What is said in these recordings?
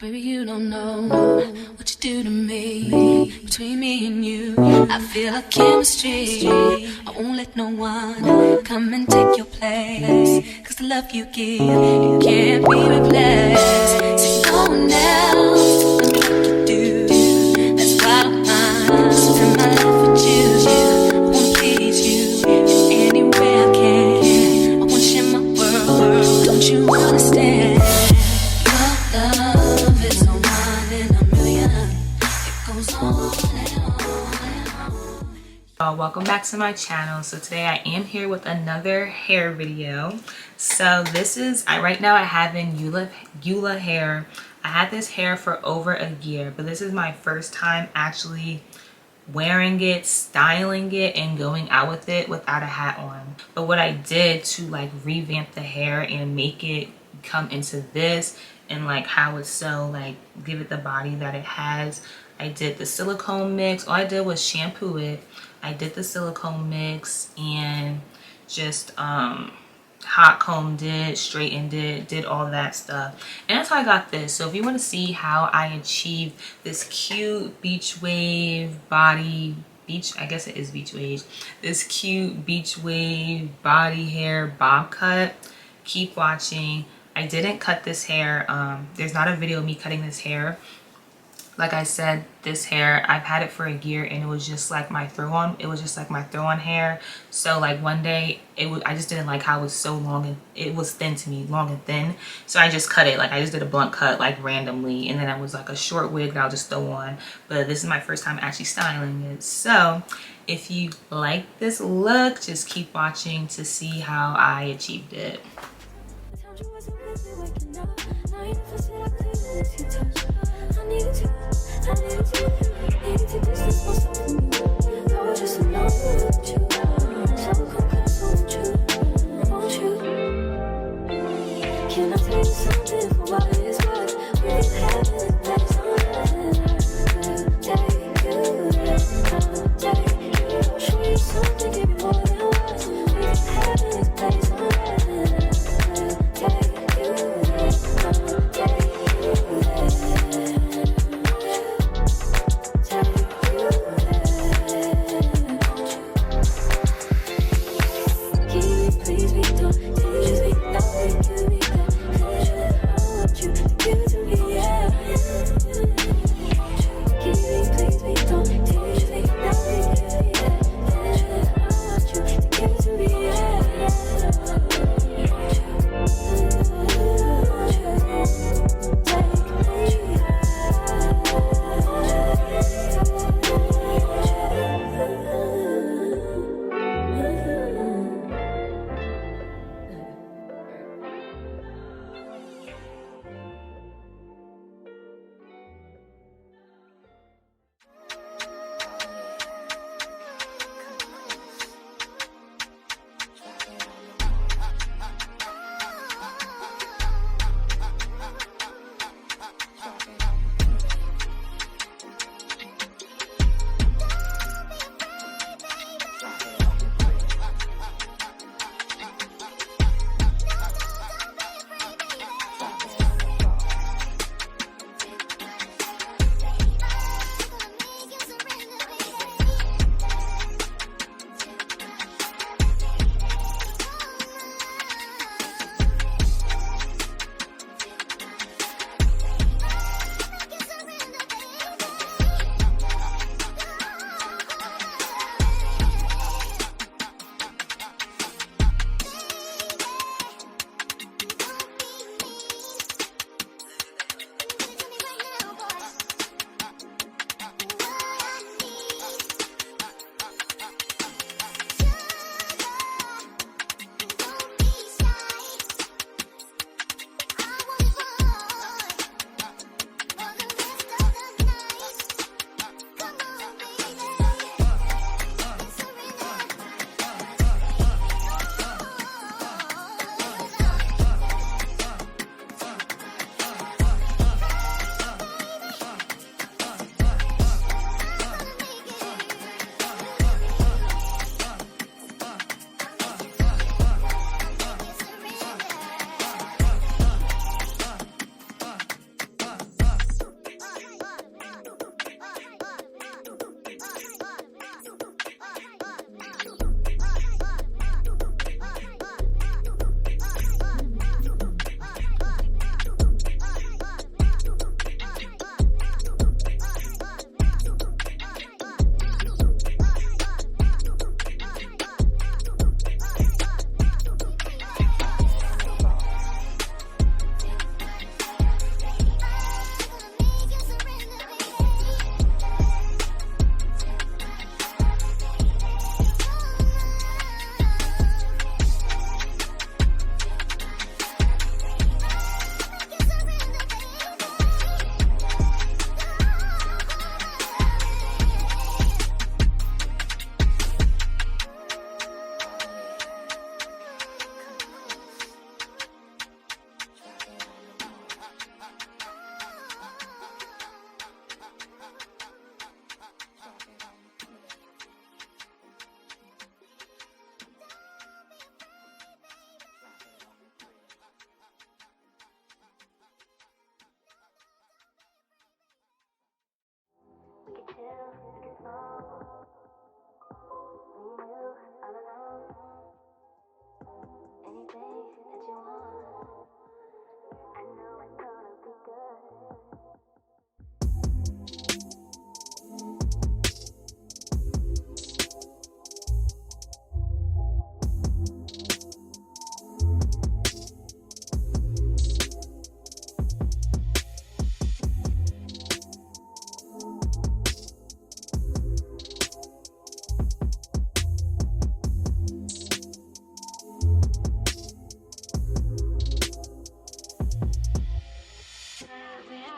Baby, you don't know what you do to me. Between me and you, I feel a chemistry. I won't let no one come and take your place. Cause the love you give, it can't be replaced. So go now, let me what you do. That's why I spend my life with you. I wanna please you in any way I can. I wanna share my world, don't you understand? Love is a one in a million. It goes on and on and on. Welcome back to my channel. So today I am here with another hair video. So this is right now I have in Eula hair. I had this hair for over a year, but this is my first time actually wearing it, styling it, and going out with it without a hat on. But what I did to like revamp the hair and make it come into this and like how it's so like give it the body that it has, I did the silicone mix. All I did was shampoo it. I did the silicone mix and just hot combed it, straightened it, did all that stuff, and that's how I got this. So if you want to see how I achieved this cute beach wave body, I guess it is beach wave, this cute beach wave body hair bob cut, keep watching. I didn't cut this hair. There's not a video of me cutting this hair. Like I said, this hair, I've had it for a year and it was just like my throw-on. It was just like my throw-on hair. So like one day, I just didn't like how it was so long and it was thin to me, long and thin. So I just cut it. Like I just did a blunt cut like randomly, and then it was like a short wig that I'll just throw on. But this is my first time actually styling it. So if you like this look, just keep watching to see how I achieved it. Can I tell you something for what it is worth? We've had it place I'll show you something, give you more than words. We've had it place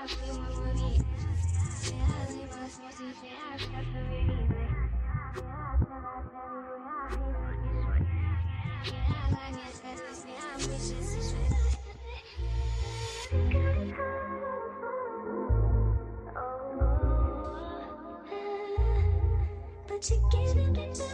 But you're giving me better.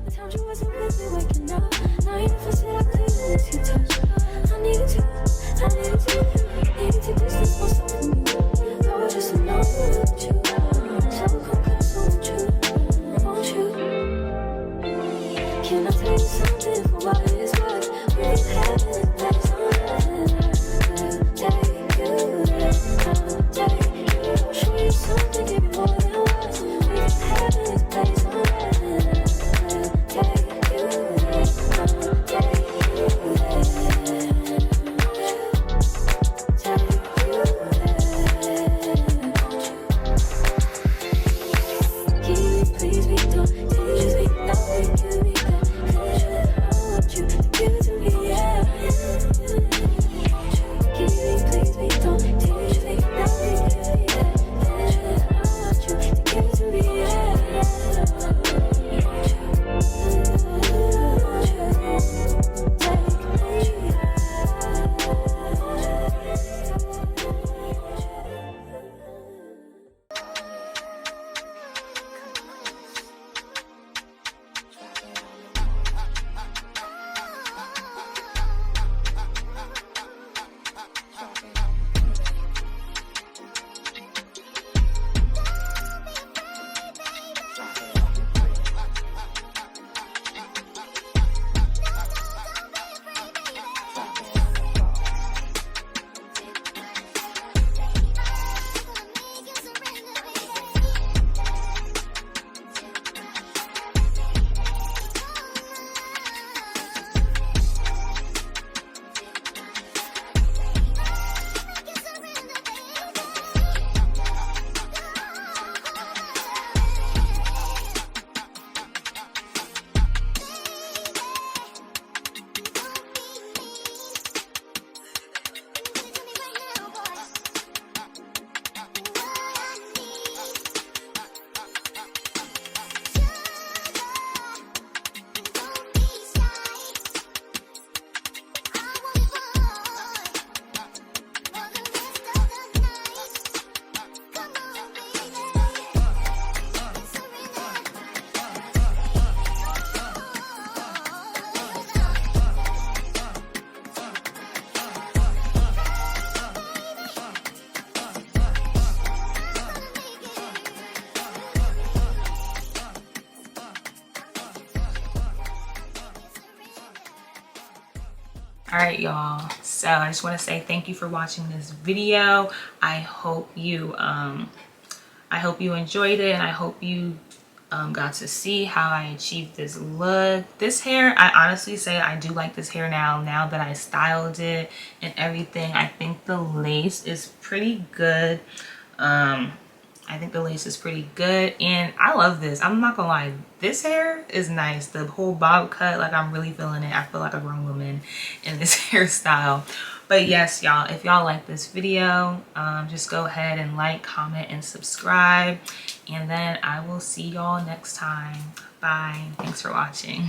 Times you wasn't with me waking up. Now you feel it, I couldn't miss your touch. I needed to distance myself from you. I was just alone with you. So come close, won't you? Can I tell you something for what it is worth? We've had it, that's all I'll take you. I'll show you something, give you more than words. We've had it, that's all All right, y'all, so I just want to say thank you for watching this video. I hope you enjoyed it, and I hope you got to see how I achieved this look. This hair, I honestly say I do like this hair now that I styled it and everything. I think the lace is pretty good. I think the lace is pretty good, and I love this. I'm not gonna lie, this hair is nice. The whole bob cut, like, I'm really feeling it. I feel like a grown woman in this hairstyle. But yes, y'all, if y'all like this video, just go ahead and like, comment, and subscribe. And then I will see y'all next time. Bye. Thanks for watching.